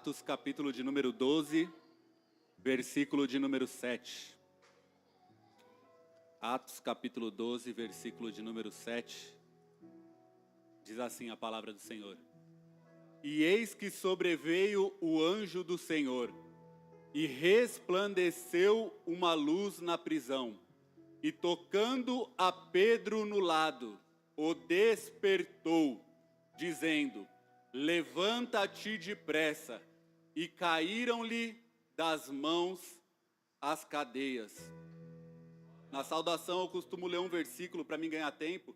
Atos, capítulo de número 12, versículo de número 7. Atos, capítulo 12, versículo de número 7. Diz assim a palavra do Senhor. E eis que sobreveio o anjo do Senhor, e resplandeceu uma luz na prisão, e tocando a Pedro no lado, o despertou, dizendo: levanta-te depressa. E caíram-lhe das mãos as cadeias. Na saudação eu costumo ler um versículo para mim ganhar tempo,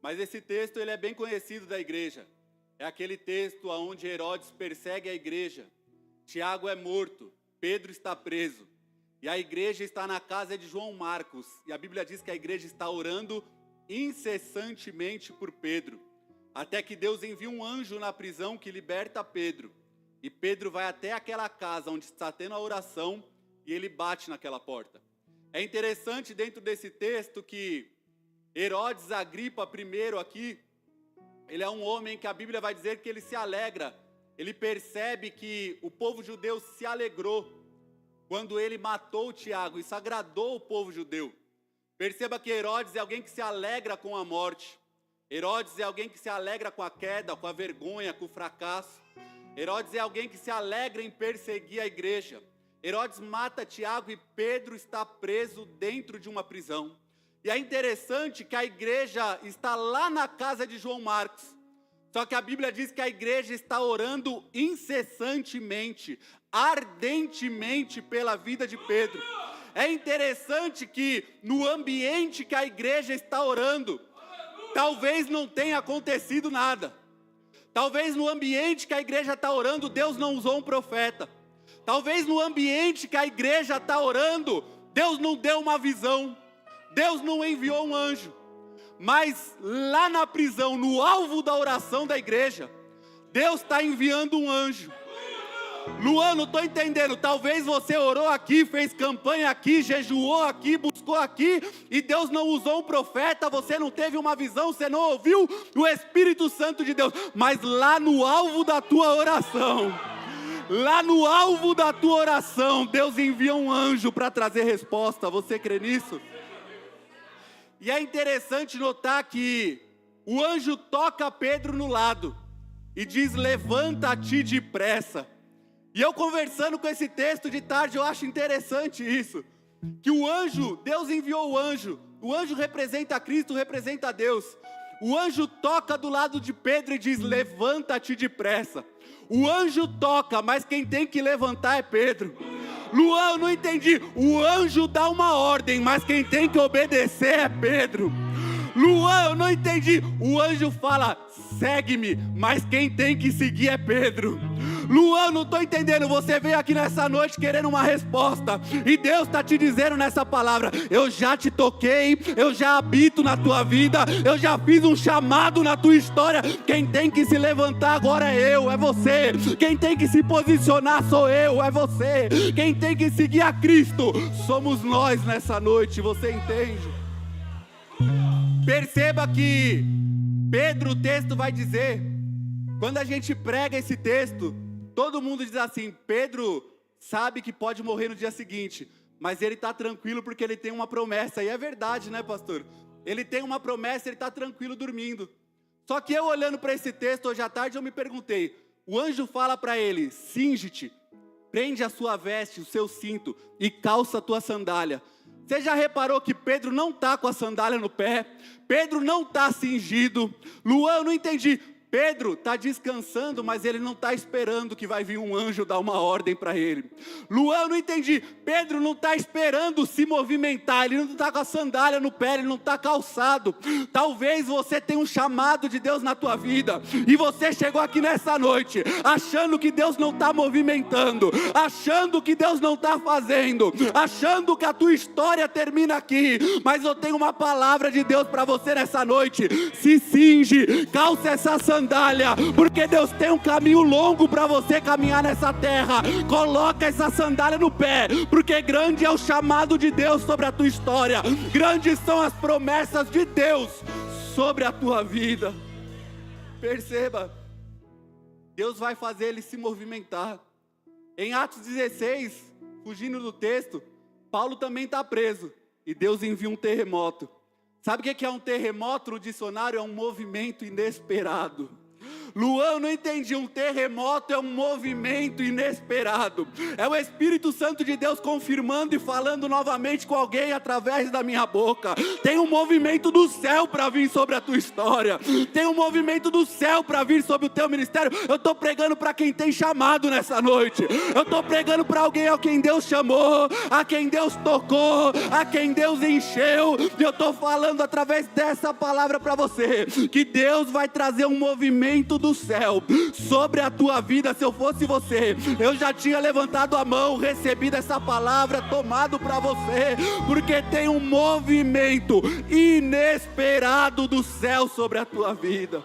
mas esse texto ele é bem conhecido da igreja. É aquele texto onde Herodes persegue a igreja, Tiago é morto, Pedro está preso, e a igreja está na casa de João Marcos, e a Bíblia diz que a igreja está orando incessantemente por Pedro, até que Deus envia um anjo na prisão que liberta Pedro, e Pedro vai até aquela casa onde está tendo a oração, e ele bate naquela porta. É interessante dentro desse texto que Herodes Agripa I aqui, ele é um homem que a Bíblia vai dizer que ele se alegra, ele percebe que o povo judeu se alegrou quando ele matou Tiago, isso agradou o povo judeu. Perceba que Herodes é alguém que se alegra com a morte, Herodes é alguém que se alegra com a queda, com a vergonha, com o fracasso. Herodes é alguém que se alegra em perseguir a igreja. Herodes mata Tiago e Pedro está preso dentro de uma prisão. E é interessante que a igreja está lá na casa de João Marcos. Só que a Bíblia diz que a igreja está orando incessantemente, ardentemente pela vida de Pedro. É interessante que no ambiente que a igreja está orando, talvez não tenha acontecido nada. Talvez no ambiente que a igreja está orando, Deus não usou um profeta. Talvez no ambiente que a igreja está orando, Deus não deu uma visão. Deus não enviou um anjo. Mas lá na prisão, no alvo da oração da igreja, Deus está enviando um anjo. Luan, não estou entendendo, talvez você orou aqui, fez campanha aqui, jejuou aqui, buscou aqui, e Deus não usou um profeta, você não teve uma visão, você não ouviu o Espírito Santo de Deus, mas lá no alvo da tua oração, Deus envia um anjo para trazer resposta, você crê nisso? E é interessante notar que o anjo toca Pedro no lado, e diz: levanta-te depressa. E eu conversando com esse texto de tarde, eu acho interessante isso, que o anjo, Deus enviou o anjo representa Cristo, representa Deus, o anjo toca do lado de Pedro e diz: levanta-te depressa. O anjo toca, mas quem tem que levantar é Pedro. Luan, eu não entendi, o anjo dá uma ordem, mas quem tem que obedecer é Pedro. Luan, eu não entendi, o anjo fala: segue-me, mas quem tem que seguir é Pedro. Luan, não estou entendendo, você veio aqui nessa noite querendo uma resposta, e Deus está te dizendo nessa palavra: eu já te toquei, eu já habito na tua vida, eu já fiz um chamado na tua história, quem tem que se levantar agora é eu, é você, quem tem que se posicionar sou eu, é você, quem tem que seguir a Cristo, somos nós nessa noite, você entende? Perceba que Pedro, o texto vai dizer, quando a gente prega esse texto, todo mundo diz assim: Pedro sabe que pode morrer no dia seguinte, mas ele está tranquilo porque ele tem uma promessa. E é verdade, né, pastor? Ele tem uma promessa, ele está tranquilo dormindo. Só que eu olhando para esse texto hoje à tarde, eu me perguntei, o anjo fala para ele: cinge-te, prende a sua veste, o seu cinto e calça a tua sandália. Você já reparou que Pedro não está com a sandália no pé? Pedro não está cingido. Luan, eu não entendi. Pedro está descansando, mas ele não está esperando que vai vir um anjo dar uma ordem para ele. Luan, eu não entendi. Pedro não está esperando se movimentar, ele não está com a sandália no pé, ele não está calçado. Talvez você tenha um chamado de Deus na tua vida, e você chegou aqui nessa noite, achando que Deus não está movimentando, achando que Deus não está fazendo, achando que a tua história termina aqui, mas eu tenho uma palavra de Deus para você nessa noite: se cinge, calça essa sandália, porque Deus tem um caminho longo para você caminhar nessa terra. Coloca essa sandália no pé, porque grande é o chamado de Deus sobre a tua história, grandes são as promessas de Deus sobre a tua vida. Perceba, Deus vai fazer ele se movimentar. Em Atos 16, fugindo do texto, Paulo também está preso. E Deus envia um terremoto. Sabe o que é um terremoto no dicionário? É um movimento inesperado. Luan, eu não entendi, um terremoto é um movimento inesperado, é o Espírito Santo de Deus confirmando e falando novamente com alguém através da minha boca. Tem um movimento do céu para vir sobre a tua história, tem um movimento do céu para vir sobre o teu ministério. Eu estou pregando para quem tem chamado nessa noite, eu estou pregando para alguém a quem Deus chamou, a quem Deus tocou, a quem Deus encheu, e eu estou falando através dessa palavra para você, que Deus vai trazer um movimento do céu sobre a tua vida. Se eu fosse você, eu já tinha levantado a mão, recebido essa palavra, tomado para você, porque tem um movimento inesperado do céu sobre a tua vida.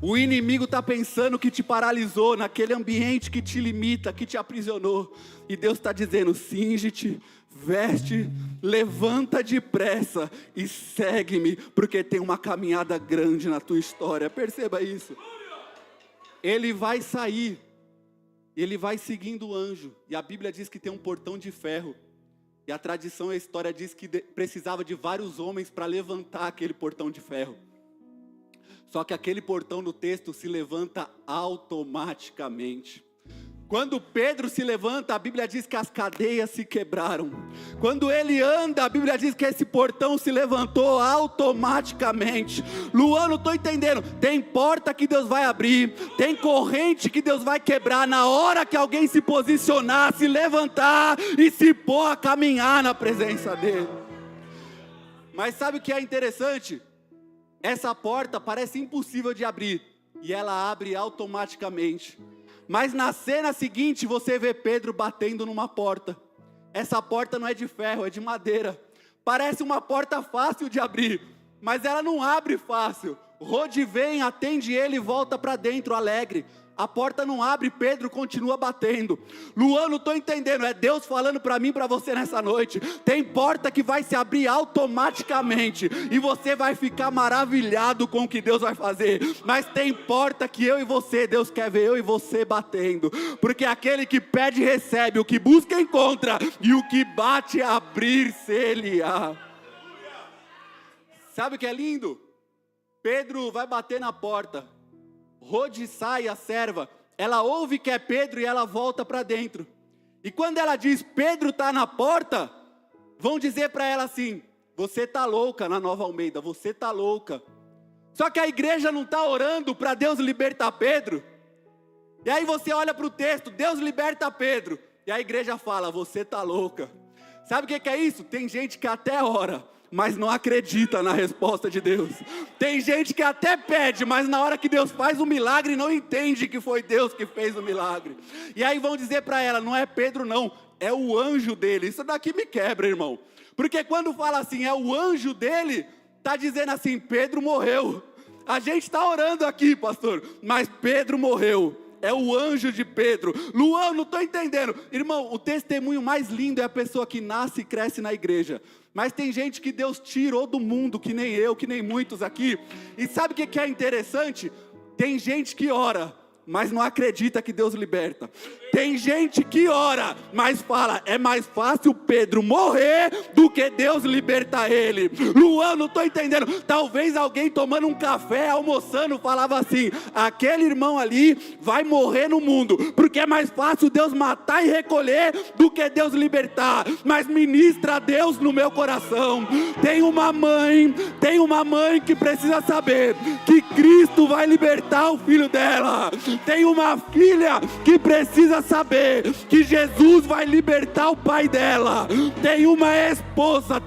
O inimigo está pensando que te paralisou naquele ambiente que te limita, que te aprisionou, e Deus está dizendo: cinge-te, veste, levanta depressa e segue-me, porque tem uma caminhada grande na tua história. Perceba isso. Ele vai sair, ele vai seguindo o anjo, e a Bíblia diz que tem um portão de ferro, e a tradição e a história diz que precisava de vários homens para levantar aquele portão de ferro. Só que aquele portão no texto se levanta automaticamente. Quando Pedro se levanta, a Bíblia diz que as cadeias se quebraram. Quando ele anda, a Bíblia diz que esse portão se levantou automaticamente. Luan, não estou entendendo. Tem porta que Deus vai abrir, tem corrente que Deus vai quebrar na hora que alguém se posicionar, se levantar e se pôr a caminhar na presença dele. Mas sabe o que é interessante? Essa porta parece impossível de abrir, e ela abre automaticamente. Mas na cena seguinte você vê Pedro batendo numa porta. Essa porta não é de ferro, é de madeira. Parece uma porta fácil de abrir, mas ela não abre fácil. Rode vem, atende ele e volta para dentro alegre. A porta não abre, Pedro continua batendo. Luan, não estou entendendo, é Deus falando para mim e para você nessa noite. Tem porta que vai se abrir automaticamente, e você vai ficar maravilhado com o que Deus vai fazer. Mas tem porta que eu e você, Deus quer ver eu e você batendo. Porque aquele que pede recebe, o que busca encontra, e o que bate abrir-se-lhe-á. Sabe o que é lindo? Pedro vai bater na porta. Rode sai, a serva, ela ouve que é Pedro e ela volta para dentro. E quando ela diz: Pedro está na porta, vão dizer para ela assim: você está louca. Na Nova Almeida, você está louca. Só que a igreja não está orando para Deus libertar Pedro. E aí você olha para o texto: Deus liberta Pedro, e a igreja fala: você está louca. Sabe o que é isso? Tem gente que até ora, mas não acredita na resposta de Deus. Tem gente que até pede, mas na hora que Deus faz o milagre, não entende que foi Deus que fez o milagre. E aí vão dizer para ela: não é Pedro não, é o anjo dele. Isso daqui me quebra, irmão. Porque quando fala assim, é o anjo dele, está dizendo assim: Pedro morreu. A gente está orando aqui, pastor, mas Pedro morreu. É o anjo de Pedro. Luan, não estou entendendo. Irmão, o testemunho mais lindo é a pessoa que nasce e cresce na igreja. Mas tem gente que Deus tirou do mundo, que nem eu, que nem muitos aqui. E sabe o que é interessante? Tem gente que ora, mas não acredita que Deus liberta. Tem gente que ora, mas fala: é mais fácil Pedro morrer do que Deus libertar ele. Luan, não estou entendendo. Talvez alguém tomando um café, almoçando, falava assim: aquele irmão ali vai morrer no mundo, porque é mais fácil Deus matar e recolher do que Deus libertar. Mas ministra a Deus no meu coração. Tem uma mãe que precisa saber que Cristo vai libertar o filho dela. Tem uma filha que precisa saber que Jesus vai libertar o pai dela. Tem uma esposa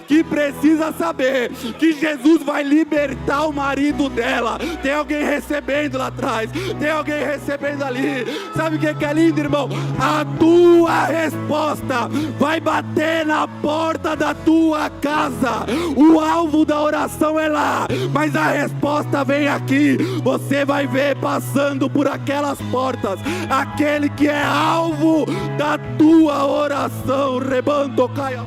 que precisa saber que Jesus vai libertar o marido dela. Tem alguém recebendo lá atrás, tem alguém recebendo ali. Sabe o que é lindo, irmão? A tua resposta vai bater na porta da tua casa. O alvo da oração é lá, mas a resposta vem aqui. Você vai ver passando por aquelas portas aquele que é alvo da tua oração. Rebando, caia.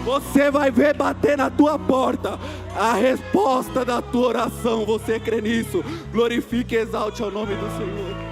Você vai ver bater na tua porta a resposta da tua oração. Você crê nisso? Glorifique e exalte ao nome do Senhor.